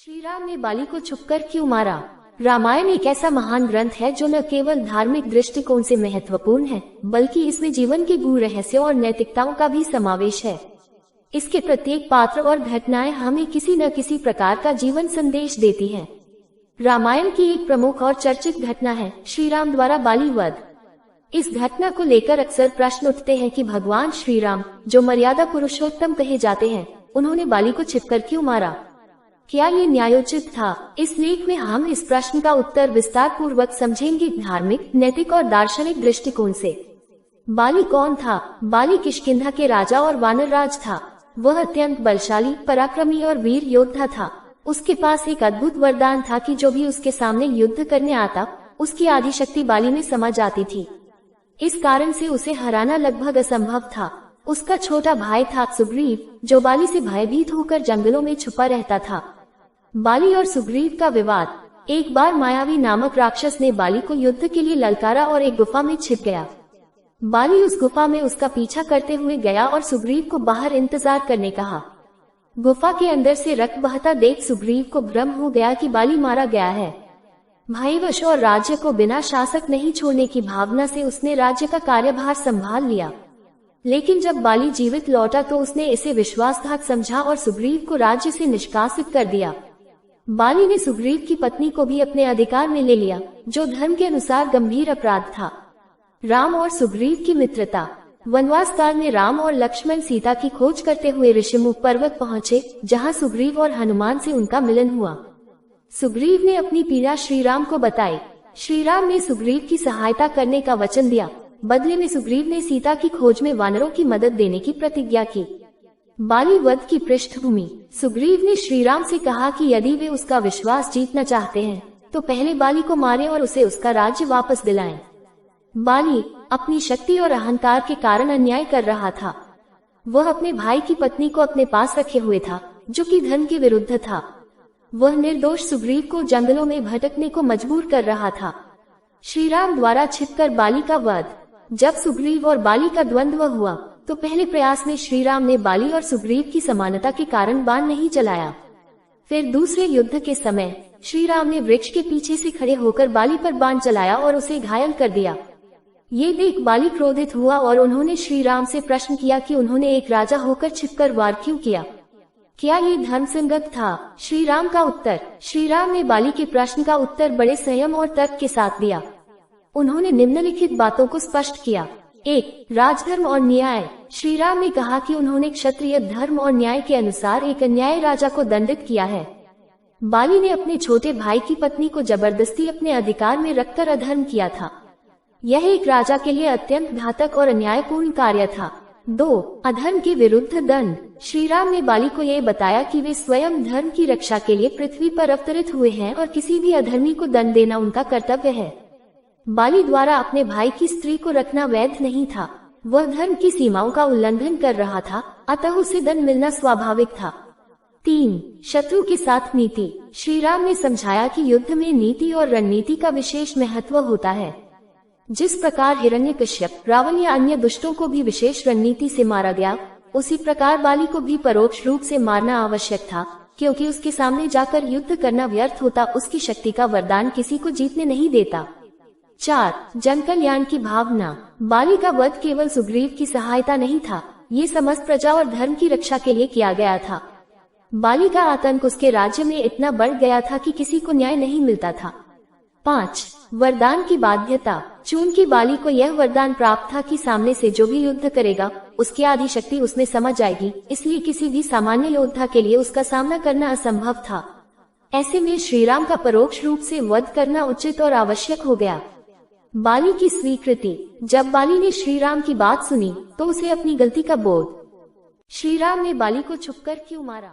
श्री राम ने बाली को छुपकर क्यों मारा? रामायण एक ऐसा महान ग्रंथ है जो न केवल धार्मिक दृष्टिकोण से महत्वपूर्ण है, बल्कि इसमें जीवन के गूढ़ रहस्यों और नैतिकताओं का भी समावेश है। इसके प्रत्येक पात्र और घटनाएं हमें किसी न किसी प्रकार का जीवन संदेश देती हैं। रामायण की एक प्रमुख और चर्चित घटना है श्री राम द्वारा बाली वध। इस घटना को लेकर अक्सर प्रश्न उठते हैं कि भगवान श्री राम, जो मर्यादा पुरुषोत्तम कहे जाते हैं, उन्होंने बाली को छिपकर क्यों मारा? क्या ये न्यायोचित था? इस लेख में हम इस प्रश्न का उत्तर विस्तार पूर्वक समझेंगे, धार्मिक, नैतिक और दार्शनिक दृष्टिकोण से। बाली कौन था? बाली किष्किंधा के राजा और वानर राज था। वह अत्यंत बलशाली, पराक्रमी और वीर योद्धा था। उसके पास एक अद्भुत वरदान था कि जो भी उसके सामने युद्ध करने आता, उसकी आधी शक्ति बाली में समा जाती थी। इस कारण से उसे हराना लगभग असंभव था। उसका छोटा भाई था सुग्रीव, जो बाली से भयभीत होकर जंगलों में छुपा रहता था। बाली और सुग्रीव का विवाद। एक बार मायावी नामक राक्षस ने बाली को युद्ध के लिए ललकारा और एक गुफा में छिप गया। बाली उस गुफा में उसका पीछा करते हुए गया और सुग्रीव को बाहर इंतजार करने कहा। गुफा के अंदर से रक्त बहता देख सुग्रीव को भ्रम हो गया कि बाली मारा गया है। भयवश और राज्य को बिना शासक नहीं छोड़ने की भावना से उसने राज्य का कार्यभार संभाल लिया। लेकिन जब बाली जीवित लौटा तो उसने इसे विश्वासघात समझा और सुग्रीव को राज्य से निष्कासित कर दिया। बाली ने सुग्रीव की पत्नी को भी अपने अधिकार में ले लिया, जो धर्म के अनुसार गंभीर अपराध था। राम और सुग्रीव की मित्रता। वनवास काल में राम और लक्ष्मण सीता की खोज करते हुए ऋषिमुख पर्वत पहुँचे, जहाँ सुग्रीव और हनुमान से उनका मिलन हुआ। सुग्रीव ने अपनी पीड़ा श्री राम को बताई। श्री राम ने सुग्रीव की सहायता करने का वचन दिया। बदले में सुग्रीव ने सीता की खोज में वानरों की मदद देने की प्रतिज्ञा की। बाली वध की पृष्ठभूमि। सुग्रीव ने श्री राम से कहा कि यदि वे उसका विश्वास जीतना चाहते हैं, तो पहले बाली को मारें और उसे उसका राज्य वापस दिलाएं। बाली अपनी शक्ति और अहंकार के कारण अन्याय कर रहा था। वह अपने भाई की पत्नी को अपने पास रखे हुए था, जो कि धर्म के विरुद्ध था। वह निर्दोष सुग्रीव को जंगलों में भटकने को मजबूर कर रहा था। श्री राम द्वारा छिपकर बाली का वध। जब सुग्रीव और बाली का द्वंद्व हुआ, तो पहले प्रयास में श्री राम ने बाली और सुग्रीव की समानता के कारण बाण नहीं चलाया। फिर दूसरे युद्ध के समय श्री राम ने वृक्ष के पीछे से खड़े होकर बाली पर बाण चलाया और उसे घायल कर दिया। ये देख बाली क्रोधित हुआ और उन्होंने श्री राम से प्रश्न किया कि उन्होंने एक राजा होकर छिपकर वार क्यों किया? क्या ये धर्मसंगत था? श्री राम का उत्तर। श्री राम ने बाली के प्रश्न का उत्तर बड़े संयम और तर्क के साथ दिया। उन्होंने निम्नलिखित बातों को स्पष्ट किया। 1. राजधर्म और न्याय। श्री राम ने कहा कि उन्होंने क्षत्रिय धर्म और न्याय के अनुसार एक अन्यायी राजा को दंडित किया है। बाली ने अपने छोटे भाई की पत्नी को जबरदस्ती अपने अधिकार में रखकर अधर्म किया था। यह एक राजा के लिए अत्यंत घातक और अन्यायपूर्ण कार्य था। 2. अधर्म के विरुद्ध दंड। श्री राम ने बाली को यह बताया कि वे स्वयं धर्म की रक्षा के लिए पृथ्वी पर अवतरित हुए हैं और किसी भी अधर्मी को दंड देना उनका कर्तव्य है। बाली द्वारा अपने भाई की स्त्री को रखना वैध नहीं था। वह धर्म की सीमाओं का उल्लंघन कर रहा था, अतः उसे दंड मिलना स्वाभाविक था। 3. शत्रु के साथ नीति। श्री राम ने समझाया कि युद्ध में नीति और रणनीति का विशेष महत्व होता है। जिस प्रकार हिरण्यकश्यप, रावण या अन्य दुष्टों को भी विशेष रणनीति से मारा गया, उसी प्रकार बाली को भी परोक्ष रूप से मारना आवश्यक था, क्योंकि उसके सामने जाकर युद्ध करना व्यर्थ होता। उसकी शक्ति का वरदान किसी को जीतने नहीं देता। 4. जन कल्याण की भावना। बाली का वध केवल सुग्रीव की सहायता नहीं था, ये समस्त प्रजा और धर्म की रक्षा के लिए किया गया था। बाली का आतंक उसके राज्य में इतना बढ़ गया था कि किसी को न्याय नहीं मिलता था। 5. वरदान की बाध्यता। चूंकि बाली को यह वरदान प्राप्त था कि सामने से जो भी युद्ध करेगा, उसकी आधी शक्ति उसमें समा जाएगी, इसलिए किसी भी सामान्य योद्धा के लिए उसका सामना करना असंभव था। ऐसे में श्री राम का परोक्ष रूप से वध करना उचित और आवश्यक हो गया। बाली की स्वीकृति। जब बाली ने श्री राम की बात सुनी, तो उसे अपनी गलती का बोध। श्री राम ने बाली को छुपकर क्यों मारा?